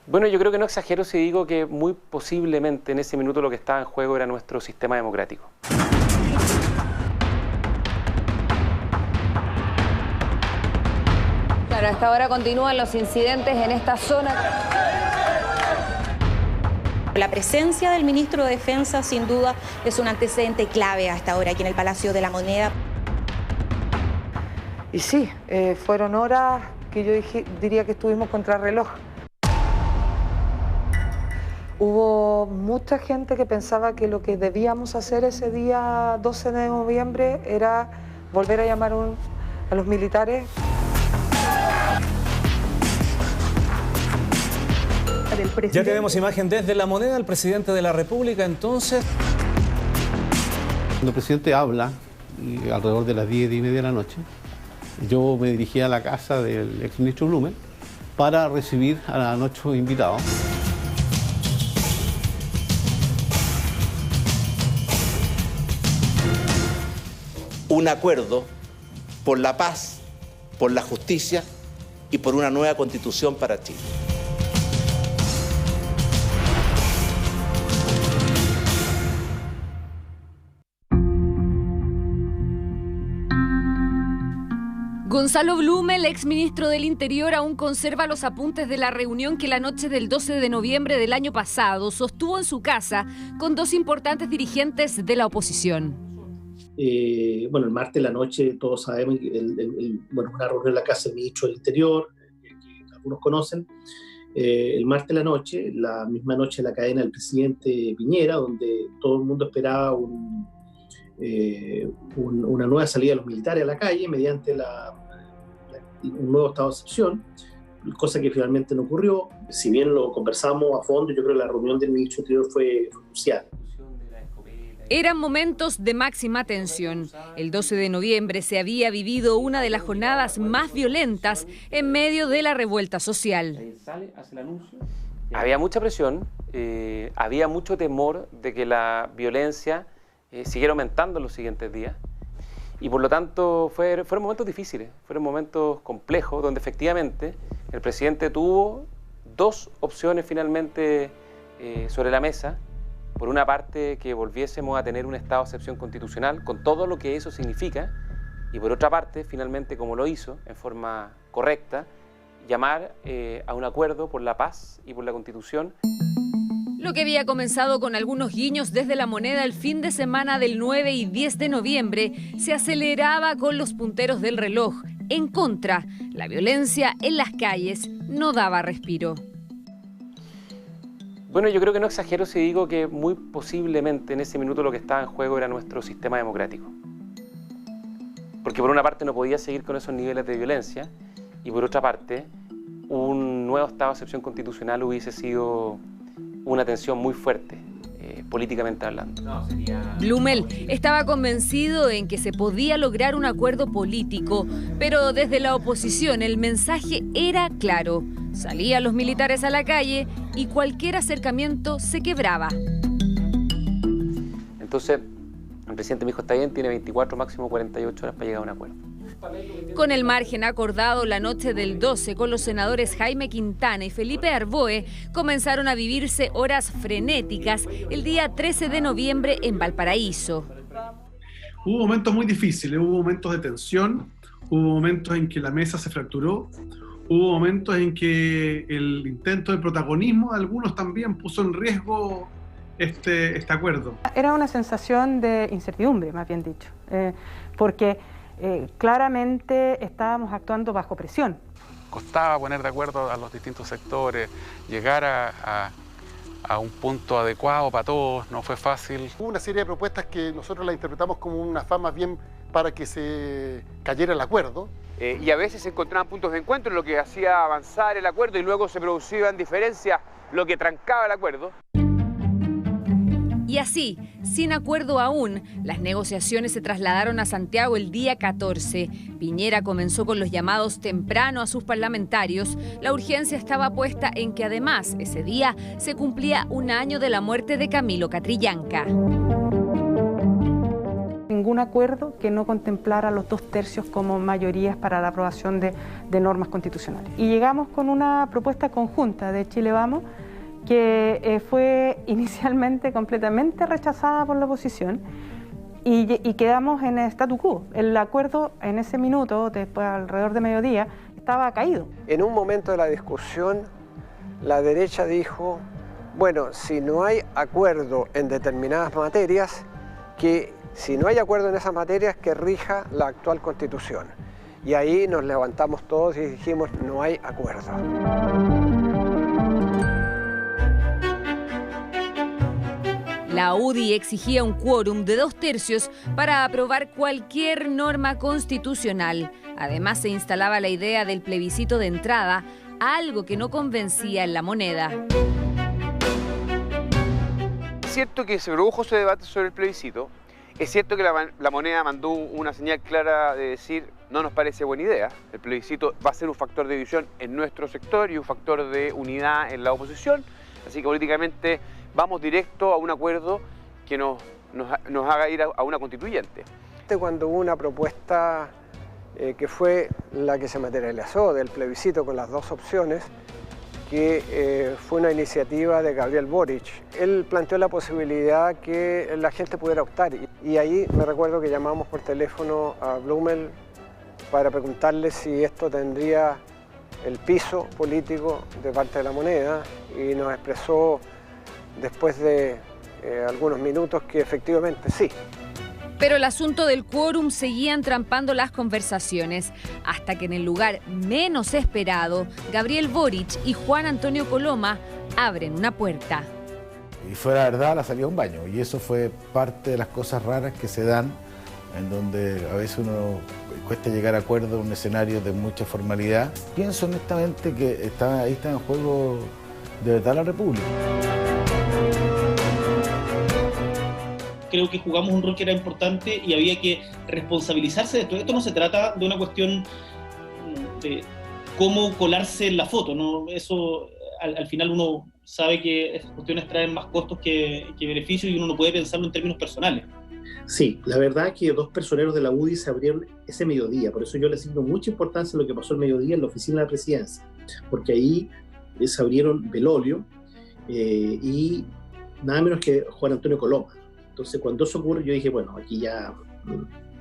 Bueno, yo creo que no exagero si digo que muy posiblemente en ese minuto lo que estaba en juego era nuestro sistema democrático. Claro, hasta ahora continúan los incidentes en esta zona. La presencia del ministro de Defensa, sin duda, es un antecedente clave hasta ahora aquí en el Palacio de la Moneda. Y sí, fueron horas que yo diría que estuvimos contrarreloj. Hubo mucha gente que pensaba que lo que debíamos hacer ese día 12 de noviembre era volver a llamar a los militares. Ya tenemos imagen desde La Moneda, el presidente de la República, entonces. Cuando el presidente habla, alrededor de las 10, 10 y media de la noche, yo me dirigí a la casa del exministro Blumen para recibir a nuestros invitados. Un acuerdo por la paz, por la justicia y por una nueva constitución para Chile. Gonzalo Blume, el exministro del Interior, aún conserva los apuntes de la reunión que la noche del 12 de noviembre del año pasado sostuvo en su casa con dos importantes dirigentes de la oposición. Bueno, el martes de la noche, todos sabemos, bueno, una reunión en la casa del ministro del Interior, que algunos conocen. El martes de la misma noche de la cadena del presidente Piñera, donde todo el mundo esperaba una nueva salida de los militares a la calle mediante un nuevo estado de excepción, cosa que finalmente no ocurrió. Si bien lo conversamos a fondo, yo creo que la reunión del ministro del Interior fue crucial. Eran momentos de máxima tensión. El 12 de noviembre se había vivido una de las jornadas más violentas en medio de la revuelta social. Había mucha presión, había mucho temor de que la violencia siguiera aumentando en los siguientes días. Y por lo tanto fueron momentos difíciles, fueron momentos complejos, donde efectivamente el presidente tuvo dos opciones finalmente sobre la mesa. Por una parte, que volviésemos a tener un estado de excepción constitucional, con todo lo que eso significa, y por otra parte, finalmente, como lo hizo, en forma correcta, llamar a un acuerdo por la paz y por la Constitución. Lo que había comenzado con algunos guiños desde La Moneda el fin de semana del 9 y 10 de noviembre se aceleraba con los punteros del reloj. En contra, la violencia en las calles no daba respiro. Bueno, yo creo que no exagero si digo que muy posiblemente en ese minuto lo que estaba en juego era nuestro sistema democrático. Porque por una parte no podía seguir con esos niveles de violencia y por otra parte un nuevo estado de excepción constitucional hubiese sido una tensión muy fuerte, políticamente hablando. Blumel estaba convencido en que se podía lograr un acuerdo político, pero desde la oposición el mensaje era claro. Salían los militares a la calle y cualquier acercamiento se quebraba. Entonces, el presidente me dijo, está bien, tiene 24, máximo 48 horas para llegar a un acuerdo. Con el margen acordado la noche del 12 con los senadores Jaime Quintana y Felipe Arboe, comenzaron a vivirse horas frenéticas el día 13 de noviembre en Valparaíso. Hubo momentos muy difíciles, hubo momentos de tensión, hubo momentos en que la mesa se fracturó, hubo momentos en que el intento de protagonismo de algunos también puso en riesgo este acuerdo. Era una sensación de incertidumbre, más bien dicho, porque claramente estábamos actuando bajo presión. Costaba poner de acuerdo a los distintos sectores, llegar a un punto adecuado para todos, no fue fácil. Hubo una serie de propuestas que nosotros las interpretamos como una afán más bien para que se cayera el acuerdo. Y a veces se encontraban puntos de encuentro, lo que hacía avanzar el acuerdo y luego se producían diferencias, lo que trancaba el acuerdo. Y así, sin acuerdo aún, las negociaciones se trasladaron a Santiago el día 14. Piñera comenzó con los llamados temprano a sus parlamentarios. La urgencia estaba puesta en que además ese día se cumplía un año de la muerte de Camilo Catrillanca. ningún acuerdo que no contemplara los 2/3 como mayorías para la aprobación de normas constitucionales. Y llegamos con una propuesta conjunta de Chile Vamos, que fue inicialmente completamente rechazada por la oposición y quedamos en el statu quo. El acuerdo en ese minuto, después alrededor de mediodía, estaba caído. En un momento de la discusión, la derecha dijo, bueno, si no hay acuerdo en determinadas materias, que si no hay acuerdo en esas materias, que rija la actual Constitución. Y ahí nos levantamos todos y dijimos, no hay acuerdo. La UDI exigía un quórum de 2/3 para aprobar cualquier norma constitucional. Además, se instalaba la idea del plebiscito de entrada, algo que no convencía en La Moneda. Es cierto que se produjo ese debate sobre el plebiscito. Es cierto que la Moneda mandó una señal clara de decir no nos parece buena idea. El plebiscito va a ser un factor de división en nuestro sector y un factor de unidad en la oposición. Así que políticamente vamos directo a un acuerdo que nos haga ir a una constituyente. Cuando hubo una propuesta que fue la que se materializó del plebiscito con las dos opciones, que fue una iniciativa de Gabriel Boric. Él planteó la posibilidad que la gente pudiera optar y ahí me recuerdo que llamamos por teléfono a Blumel para preguntarle si esto tendría el piso político de parte de La Moneda y nos expresó después de algunos minutos que efectivamente sí. Pero el asunto del quórum seguía entrampando las conversaciones, hasta que en el lugar menos esperado, Gabriel Boric y Juan Antonio Coloma abren una puerta. Y fue la verdad la salida a un baño, y eso fue parte de las cosas raras que se dan, en donde a veces uno cuesta llegar a acuerdo en un escenario de mucha formalidad. Pienso honestamente que ahí está en juego de verdad la República. Creo que jugamos un rol que era importante y había que responsabilizarse de esto. Esto no se trata de una cuestión de cómo colarse en la foto, ¿no? Eso al final uno sabe que esas cuestiones traen más costos que beneficios y uno no puede pensarlo en términos personales. Sí, la verdad es que dos personeros de la UDI se abrieron ese mediodía, por eso yo le asigno mucha importancia a lo que pasó el mediodía en la oficina de la presidencia, porque ahí se abrieron Belolio y nada menos que Juan Antonio Coloma. Entonces, cuando eso ocurre, yo dije, bueno, aquí ya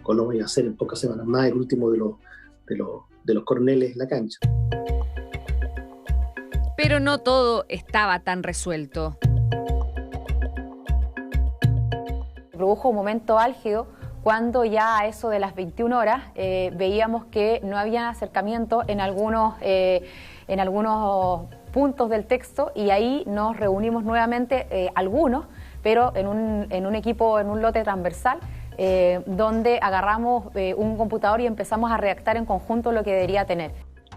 Coloma iba a ser en pocas semanas más el último de los coroneles en la cancha. Pero no todo estaba tan resuelto. Produjo un momento álgido cuando ya a eso de las 21 horas veíamos que no había acercamiento en algunos puntos del texto y ahí nos reunimos nuevamente algunos, pero en un equipo, en un lote transversal, donde agarramos un computador y empezamos a redactar en conjunto lo que debería tener.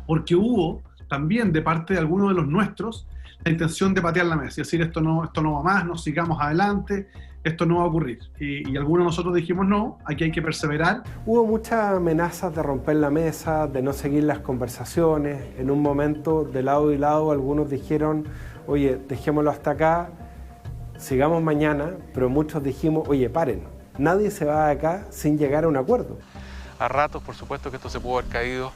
Porque hubo también de parte de algunos de los nuestros la intención de patear la mesa y decir esto no va más, no sigamos adelante, esto no va a ocurrir. Y algunos de nosotros dijimos no, aquí hay que perseverar. Hubo muchas amenazas de romper la mesa, de no seguir las conversaciones. En un momento, de lado y lado, algunos dijeron, oye, dejémoslo hasta acá, sigamos mañana, pero muchos dijimos, oye, paren, nadie se va de acá sin llegar a un acuerdo. A ratos, por supuesto que esto se pudo haber caído.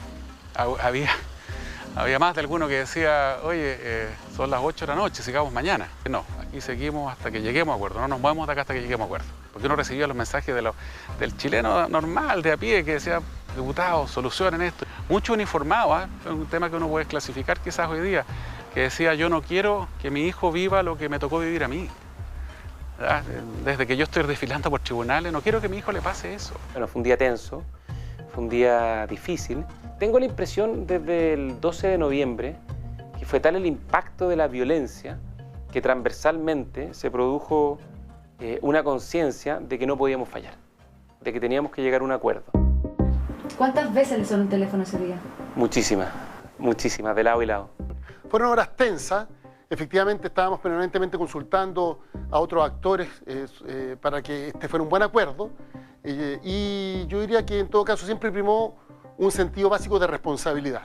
Había más de alguno que decía, oye, son las 8 de la noche, sigamos mañana. No, aquí seguimos hasta que lleguemos a acuerdo, no nos movemos de acá hasta que lleguemos a acuerdo. Porque uno recibía los mensajes del chileno normal, de a pie, que decía, diputados, solucionen esto. Mucho uniformado, es un tema que uno puede clasificar quizás hoy día, que decía, yo no quiero que mi hijo viva lo que me tocó vivir a mí. Desde que yo estoy desfilando por tribunales, no quiero que a mi hijo le pase eso. Bueno, fue un día tenso, fue un día difícil. Tengo la impresión desde el 12 de noviembre que fue tal el impacto de la violencia que transversalmente se produjo una conciencia de que no podíamos fallar, de que teníamos que llegar a un acuerdo. ¿Cuántas veces le sonó el teléfono ese día? Muchísimas, muchísimas, de lado y lado. Fueron horas tensas. Efectivamente estábamos permanentemente consultando a otros actores para que este fuera un buen acuerdo y yo diría que en todo caso siempre primó un sentido básico de responsabilidad.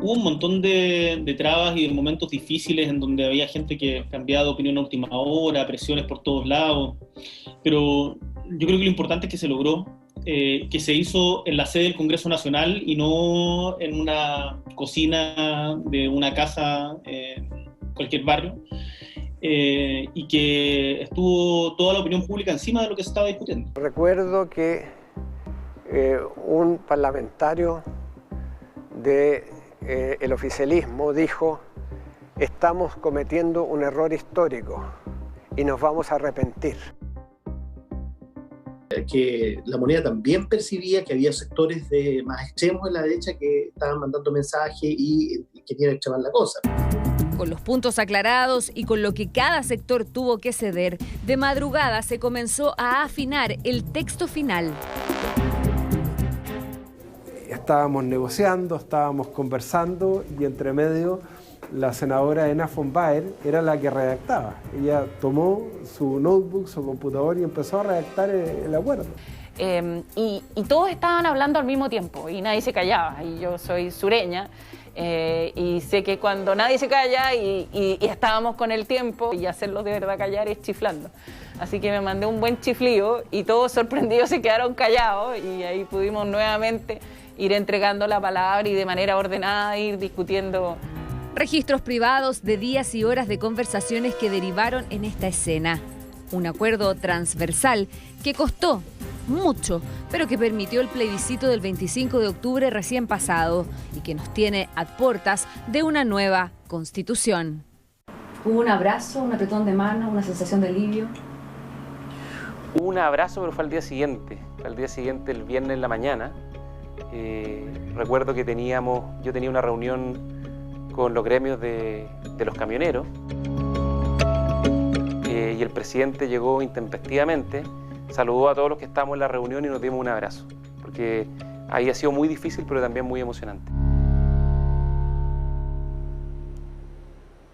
Hubo un montón de trabas y de momentos difíciles en donde había gente que cambiaba de opinión a última hora, presiones por todos lados, pero yo creo que lo importante es que se logró, que se hizo en la sede del Congreso Nacional y no en una cocina de una casa en cualquier barrio, y que estuvo toda la opinión pública encima de lo que se estaba discutiendo. Recuerdo que un parlamentario del oficialismo dijo: estamos cometiendo un error histórico y nos vamos a arrepentir. Que La Moneda también percibía que había sectores más extremos de la derecha que estaban mandando mensajes y querían extremar la cosa. Con los puntos aclarados y con lo que cada sector tuvo que ceder, de madrugada se comenzó a afinar el texto final. Estábamos negociando, estábamos conversando y entre medio la senadora Ena von Baer era la que redactaba. Ella tomó su notebook, su computador y empezó a redactar el acuerdo. Y todos estaban hablando al mismo tiempo y nadie se callaba. Y yo soy sureña y sé que cuando nadie se calla y estábamos con el tiempo, y hacerlo de verdad callar es chiflando. Así que me mandé un buen chiflío y todos sorprendidos se quedaron callados y ahí pudimos nuevamente ir entregando la palabra y de manera ordenada ir discutiendo. Registros privados de días y horas de conversaciones que derivaron en esta escena. Un acuerdo transversal que costó mucho, pero que permitió el plebiscito del 25 de octubre recién pasado y que nos tiene a puertas de una nueva constitución. ¿Hubo un abrazo, un apretón de mano, una sensación de alivio? Hubo un abrazo, pero fue al día siguiente. Al día siguiente, el viernes en la mañana. Recuerdo que yo tenía una reunión con los gremios de los camioneros y el presidente llegó intempestivamente, saludó a todos los que estábamos en la reunión y nos dimos un abrazo, porque había sido muy difícil pero también muy emocionante.